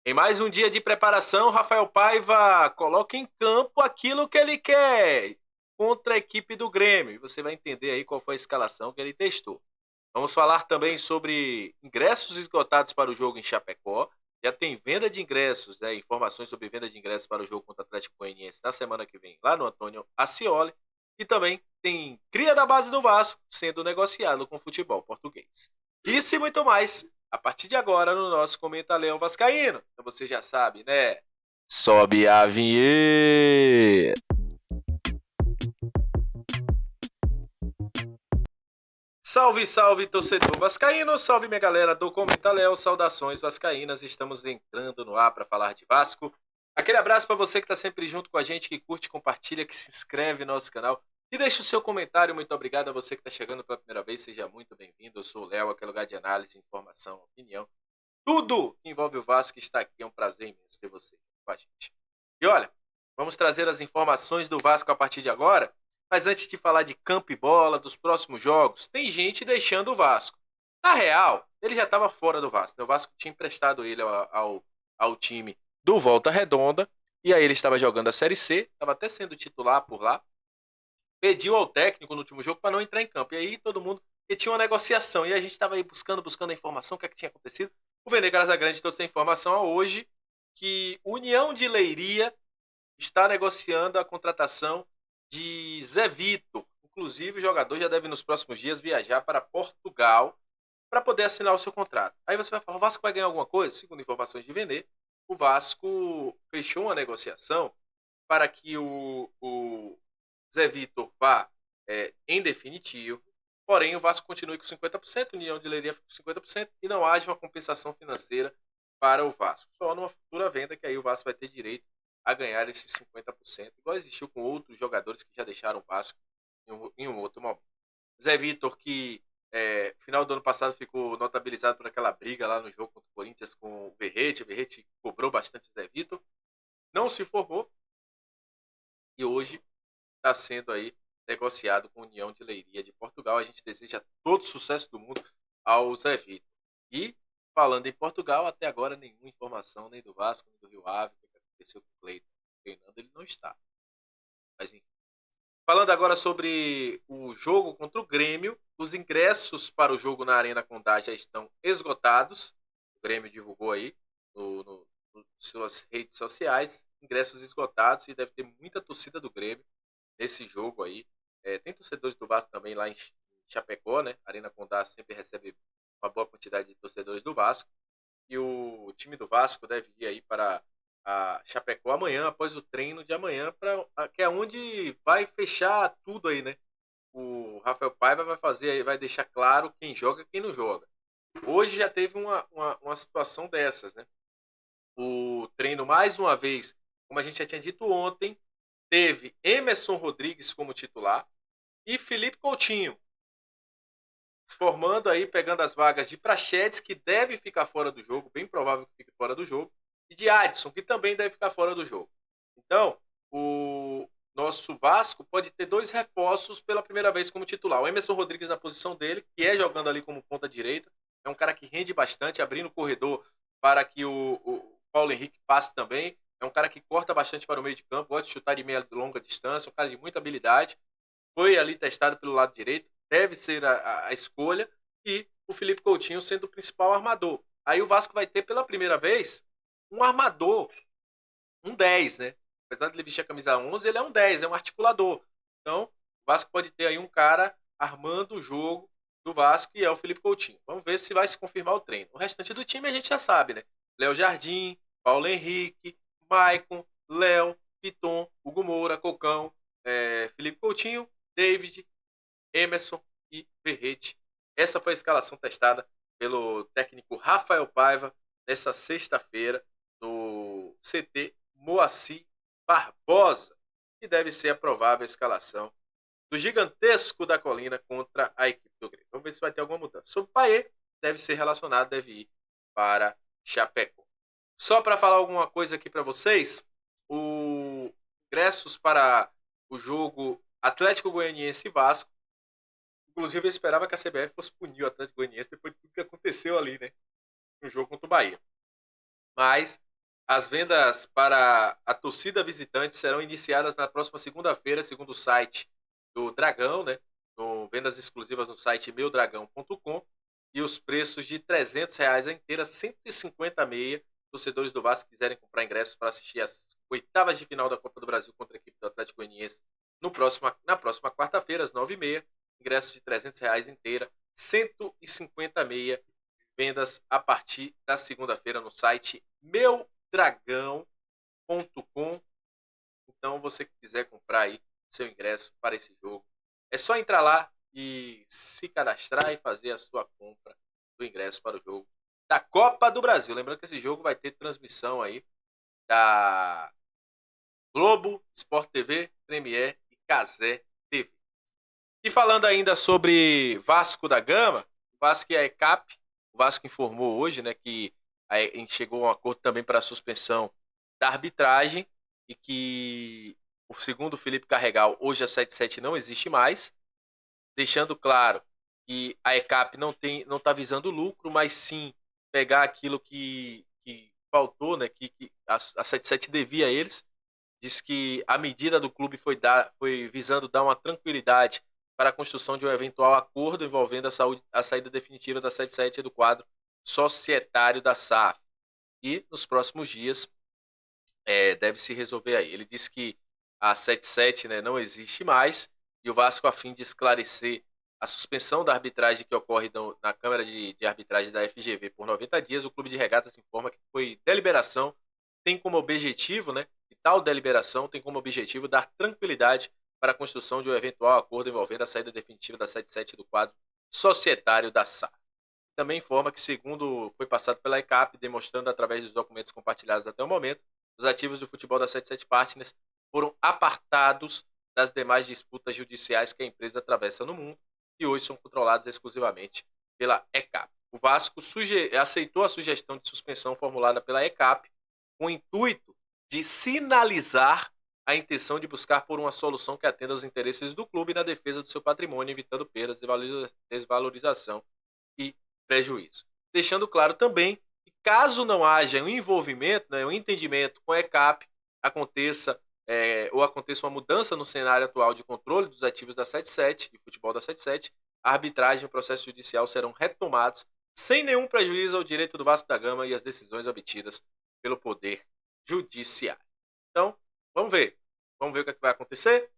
Em mais um dia de preparação, Rafael Paiva coloca em campo aquilo que ele quer contra a equipe do Grêmio. E você vai entender aí qual foi a escalação que ele testou. Vamos falar também sobre ingressos esgotados para o jogo em Chapecó. Já tem venda de ingressos, né? Informações sobre venda de ingressos para o jogo contra o Atlético Goianiense na semana que vem, lá no Antônio Ascioli. E também tem cria da base do Vasco sendo negociado com o futebol português. Isso e muito mais a partir de agora no nosso Comenta Leão Vascaíno. Então você já sabe, né? Sobe a vinheta! Salve, salve, torcedor vascaíno, salve minha galera do Comenta Léo, saudações vascaínas, estamos entrando no ar para falar de Vasco. Aquele abraço para você que está sempre junto com a gente, que curte, compartilha, que se inscreve no nosso canal e deixa o seu comentário. Muito obrigado a você que está chegando pela primeira vez, seja muito bem-vindo. Eu sou o Léo, aquele lugar de análise, informação, opinião. Tudo que envolve o Vasco está aqui, é um prazer imenso ter você com a gente. E olha, vamos trazer as informações do Vasco a partir de agora. Mas antes de falar de campo e bola, dos próximos jogos, tem gente deixando o Vasco. Na real, ele já estava fora do Vasco. O Vasco tinha emprestado ele ao time do Volta Redonda. E aí ele estava jogando a Série C, estava até sendo titular por lá. Pediu ao técnico no último jogo para não entrar em campo. E aí todo mundo... E tinha uma negociação. E a gente estava aí buscando a informação, o que é que tinha acontecido. O Vene Casagrande trouxe a informação hoje que União de Leiria está negociando a contratação de Zé Vitor. Inclusive, o jogador já deve nos próximos dias viajar para Portugal para poder assinar o seu contrato. Aí você vai falar, o Vasco vai ganhar alguma coisa? Segundo informações de Vene, o Vasco fechou uma negociação para que o Zé Vitor vá em definitivo, porém o Vasco continue com 50%, a União de Leiria com 50% e não haja uma compensação financeira para o Vasco. Só numa futura venda que aí o Vasco vai ter direito a ganhar esses 50%, igual existiu com outros jogadores que já deixaram o Vasco em um outro momento. Zé Vitor, que final do ano passado ficou notabilizado por aquela briga lá no jogo contra o Corinthians com o Verrete cobrou bastante o Zé Vitor, não se formou e hoje está sendo aí negociado com a União de Leiria de Portugal. A gente deseja todo o sucesso do mundo ao Zé Vitor. E, falando em Portugal, até agora nenhuma informação nem do Vasco, nem do Rio Ave, aconteceu com o Cleiton treinando, ele não está. Mas enfim. Falando agora sobre o jogo contra o Grêmio, os ingressos para o jogo na Arena Condá já estão esgotados. O Grêmio divulgou aí nas suas redes sociais, ingressos esgotados e deve ter muita torcida do Grêmio nesse jogo aí. Tem torcedores do Vasco também lá em Chapecó, né? A Arena Condá sempre recebe uma boa quantidade de torcedores do Vasco. E o time do Vasco deve ir aí para a Chapecó amanhã, após o treino de amanhã, que é onde vai fechar tudo aí, né? O Rafael Paiva vai deixar claro quem joga e quem não joga. Hoje já teve uma situação dessas, né? O treino, mais uma vez, como a gente já tinha dito ontem, teve Emerson Rodrigues como titular e Felipe Coutinho, formando aí, pegando as vagas de Praxedes, que deve ficar fora do jogo, bem provável que fique fora do jogo, e de Adson, que também deve ficar fora do jogo. Então, o nosso Vasco pode ter dois reforços pela primeira vez como titular. O Emerson Rodrigues na posição dele, que é jogando ali como ponta direita, é um cara que rende bastante, abrindo o corredor para que o Paulo Henrique passe também. É um cara que corta bastante para o meio de campo, gosta de chutar de meia longa distância, um cara de muita habilidade. Foi ali testado pelo lado direito, deve ser a escolha, e o Felipe Coutinho sendo o principal armador. Aí o Vasco vai ter pela primeira vez um armador, um 10, né? Apesar de ele vestir a camisa 11, ele é um 10, é um articulador. Então, o Vasco pode ter aí um cara armando o jogo do Vasco, e é o Felipe Coutinho. Vamos ver se vai se confirmar o treino. O restante do time a gente já sabe, né? Léo Jardim, Paulo Henrique, Maicon, Léo, Piton, Hugo Moura, Cocão, Felipe Coutinho, David, Emerson e Verrete. Essa foi a escalação testada pelo técnico Rafael Paiva nessa sexta-feira no CT Moacir Barbosa, que deve ser a provável escalação do gigantesco da Colina contra a equipe do Grêmio. Vamos ver se vai ter alguma mudança. Sobre o Paê, deve ser relacionado, deve ir para Chapecó. Só para falar alguma coisa aqui para vocês, os ingressos para o jogo Atlético Goianiense e Vasco, inclusive eu esperava que a CBF fosse punir o Atlético Goianiense depois de tudo que aconteceu ali, né, no jogo contra o Bahia. Mas As vendas para a torcida visitante serão iniciadas na próxima segunda-feira, segundo o site do Dragão, né? Vendas exclusivas no site meudragão.com. E os preços de R$ 300 a inteira, 150 a meia. Torcedores do Vasco quiserem comprar ingressos para assistir as oitavas de final da Copa do Brasil contra a equipe do Atlético Goianiense na próxima quarta-feira, às 9h30. Ingressos de R$ 300 inteira, 150 a meia. Vendas a partir da segunda-feira no site meudragão.com. Então, você que quiser comprar aí seu ingresso para esse jogo, é só entrar lá e se cadastrar e fazer a sua compra do ingresso para o jogo da Copa do Brasil. Lembrando que esse jogo vai ter transmissão aí da Globo, Sport TV, Premier e Cazé TV. E falando ainda sobre Vasco da Gama, o Vasco e a ECAP, o Vasco informou hoje, né, que chegou a um acordo também para a suspensão da arbitragem e que, segundo o Felipe Carregal, hoje a 77 não existe mais, deixando claro que a ECAP não está visando lucro, mas sim pegar aquilo que faltou, né, que a 77 devia a eles. Diz que a medida do clube foi visando dar uma tranquilidade para a construção de um eventual acordo envolvendo a saída definitiva da 77 do quadro societário da SAF. E nos próximos dias deve se resolver aí. Ele disse que a 77, né, não existe mais e o Vasco, a fim de esclarecer a suspensão da arbitragem que ocorre na Câmara de Arbitragem da FGV por 90 dias, o Clube de Regatas informa que foi deliberação, tem como objetivo, né, e tal deliberação tem como objetivo dar tranquilidade para a construção de um eventual acordo envolvendo a saída definitiva da 77 do quadro societário da SAF. Também informa que, segundo foi passado pela ECAP, demonstrando através dos documentos compartilhados até o momento, os ativos do futebol da 77 Partners foram apartados das demais disputas judiciais que a empresa atravessa no mundo e hoje são controlados exclusivamente pela ECAP. O Vasco aceitou a sugestão de suspensão formulada pela ECAP com o intuito de sinalizar a intenção de buscar por uma solução que atenda aos interesses do clube na defesa do seu patrimônio, evitando perdas, desvalorização e prejuízo. Deixando claro também que, caso não haja um envolvimento, né, um entendimento com a ECAP, aconteça uma mudança no cenário atual de controle dos ativos da 77 e futebol da 77, a arbitragem e o processo judicial serão retomados sem nenhum prejuízo ao direito do Vasco da Gama e às decisões obtidas pelo Poder Judiciário. Então, vamos ver o que vai acontecer.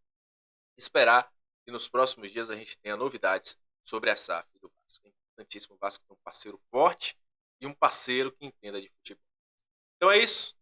Esperar que nos próximos dias a gente tenha novidades sobre a SAF do Vasco. É importantíssimo o Vasco ter um parceiro forte e um parceiro que entenda de futebol. Então é isso.